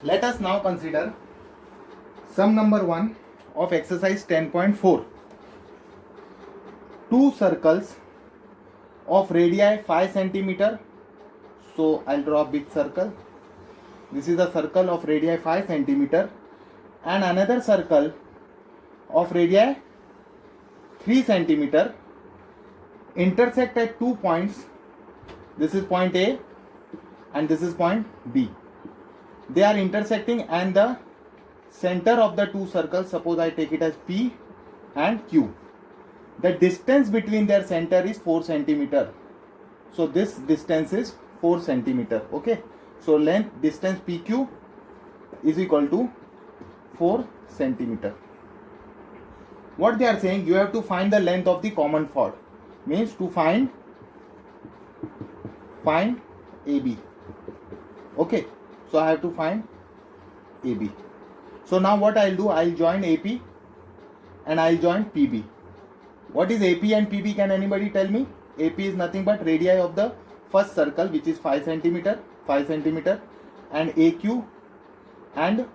Let us now consider sum number 1 of exercise 10.4. Two circles of radii 5 centimeter. So I'll draw a big circle. This is a circle of radii 5 centimeter and another circle of radii 3 centimeter intersect at 2 points. This is point A and this is point B. They are intersecting and the center of the two circles, suppose I take it as P and Q. The distance between their center is 4 centimeter. So this distance is 4 centimeter. Okay. So length distance PQ is equal to 4 centimeter. What they are saying, you have to find the length of the common chord. Means to find AB. Okay. So I have to find AB. So now what I'll do, I'll join AP and I'll join PB. What is AP and PB? Can anybody tell me? AP is nothing but radii of the first circle, which is 5 centimeter, and AQ and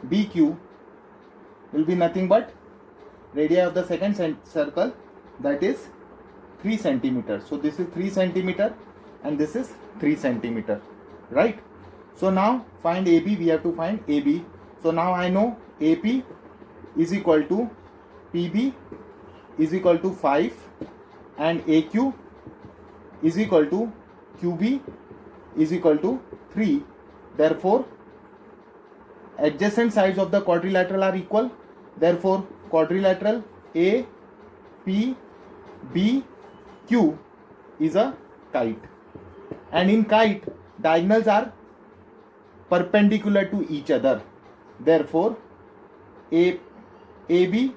BQ will be nothing but radii of the second circle, that is 3 centimeter. So this is 3 centimeter and this is 3 centimeter, right? So now find AB, we have to find AB. So now I know AP is equal to PB is equal to 5 and AQ is equal to QB is equal to 3. Therefore, adjacent sides of the quadrilateral are equal. Therefore, quadrilateral A, P, B, Q is a kite. And in kite, diagonals are perpendicular to each other. Therefore, AB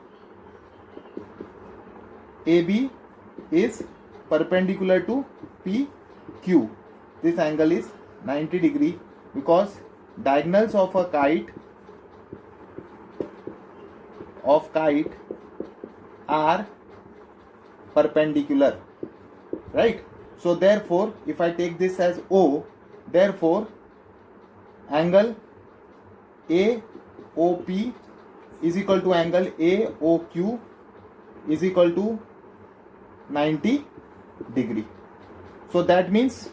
is perpendicular to PQ. This angle is 90 degree because diagonals of a kite are perpendicular, right? So therefore, if I take this as O, therefore angle AOP is equal to angle AOQ is equal to 90 degree. So that means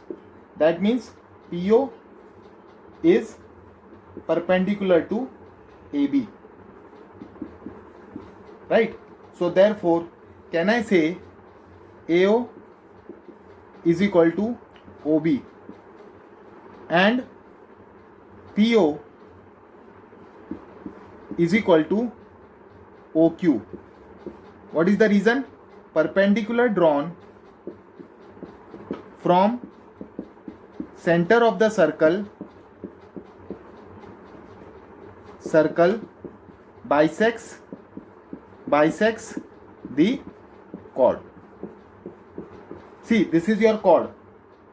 PO is perpendicular to AB, right? So therefore, can I say AO is equal to OB and PO is equal to OQ. What is the reason? Perpendicular drawn from center of the circle bisects the chord. See, this is your chord.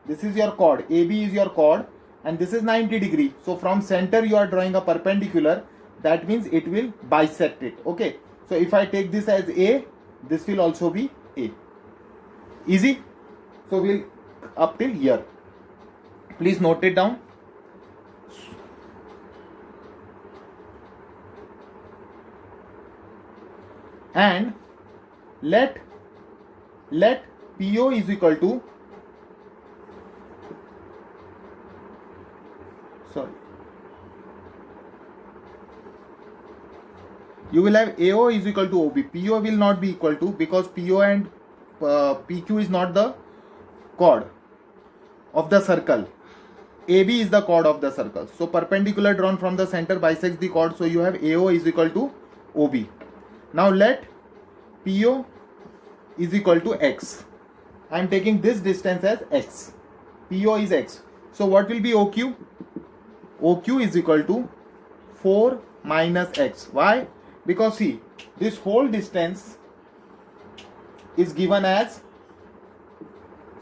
AB is your chord and this is 90 degree. So from center you are drawing a perpendicular. That means it will bisect it. Okay. So if I take this as A, this will also be A. Easy. So we'll up till here. Please note it down. And let PO is equal to, you will have AO is equal to OB. PO will not be equal to, because PO and PQ is not the chord of the circle. AB is the chord of the circle. So perpendicular drawn from the center bisects the chord. So you have AO is equal to OB. Now let PO is equal to X. I am taking this distance as X. PO is X. So what will be OQ? OQ is equal to 4 minus X. Why? Because see, this whole distance is given as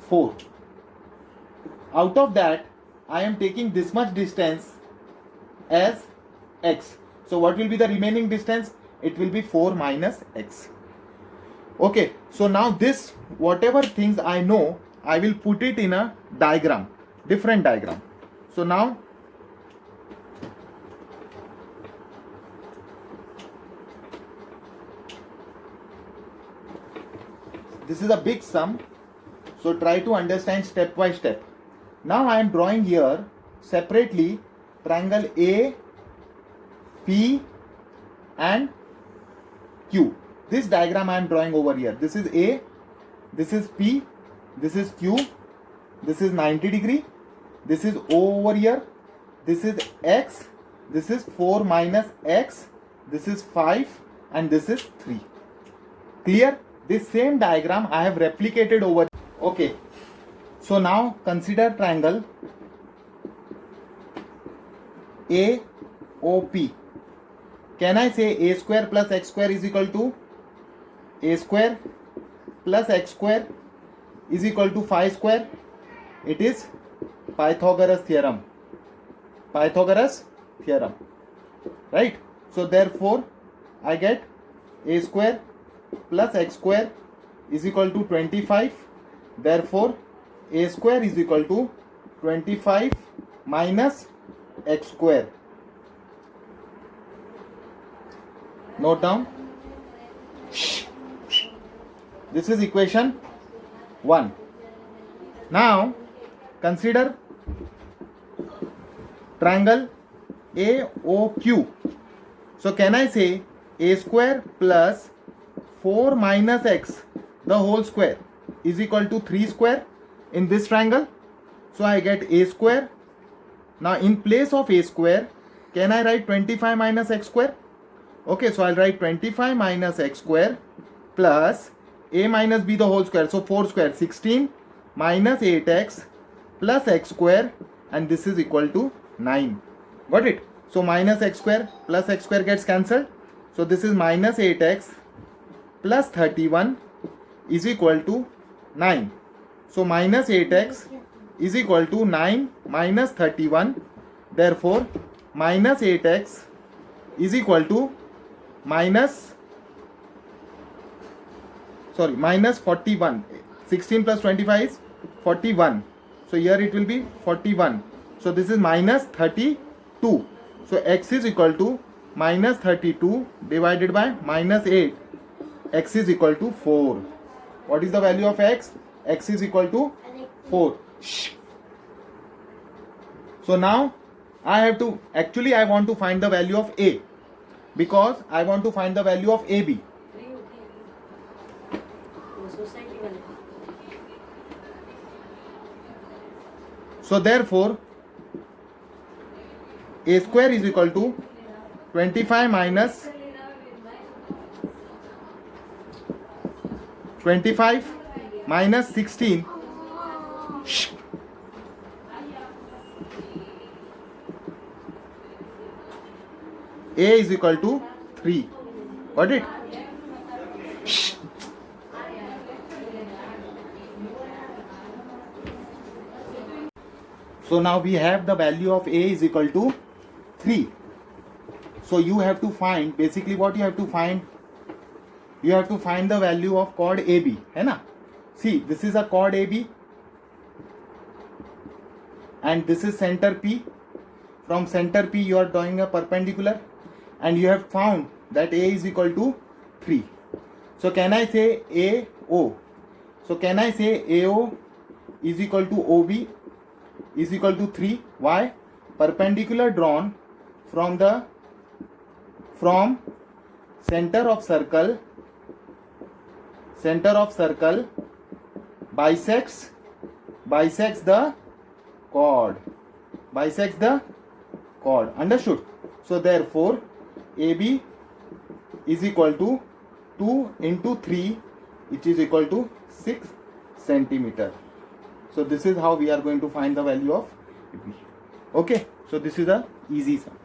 4. Out of that, I am taking this much distance as X. So what will be the remaining distance? It will be 4 minus X. Okay. So now this, whatever things I know, I will put it in a diagram, different diagram. So now this is a big sum, so try to understand step by step. Now I am drawing here separately triangle A, P and Q. This diagram I am drawing over here. This is A, this is P, this is Q, this is 90 degree, this is O over here, this is X, this is 4 minus X, this is 5 and this is 3. Clear? This same diagram I have replicated over. Okay. So now consider triangle AOP. Can I say A square plus X square is equal to A square plus X square is equal to 5 square? It is Pythagoras theorem. Pythagoras theorem. Right? So therefore I get A square plus X square is equal to 25. Therefore A square is equal to 25 minus X square. Note down. This is equation 1. Now consider triangle AOQ. So can I say A square plus 4 minus X the whole square is equal to 3 square in this triangle? So I get A square. Now in place of A square, can I write 25 minus X square? Okay, so I'll write 25 minus X square plus A minus B the whole square. So 4 square, 16 minus 8X plus X square, and this is equal to 9. Got it? So minus X square plus X square gets cancelled. So this is minus 8X plus 31 is equal to 9. So minus 8X is equal to 9 minus 31. Therefore minus 8X is equal to minus 41. 16 plus 25 is 41. So here it will be 41. So this is minus 32. So X is equal to minus 32 divided by minus 8. X is equal to 4. What is the value of X? X is equal to 4. So now I want to find the value of A, because I want to find the value of AB. So therefore A square is equal to 25 minus 16. A is equal to 3. Got it? So now we have the value of A is equal to 3. So you have to find, basically what you have to find, you have to find the value of chord AB. है ना? See, this is a chord AB and this is center P. From center P you are drawing a perpendicular and you have found that A is equal to 3. So can I say AO? So can I say AO is equal to OB is equal to 3? Why? Perpendicular drawn from center of circle bisects the chord. Understood? So therefore AB is equal to 2 into 3, which is equal to 6 centimeter. So this is how we are going to find the value of AB. Okay, so this is a easy sum.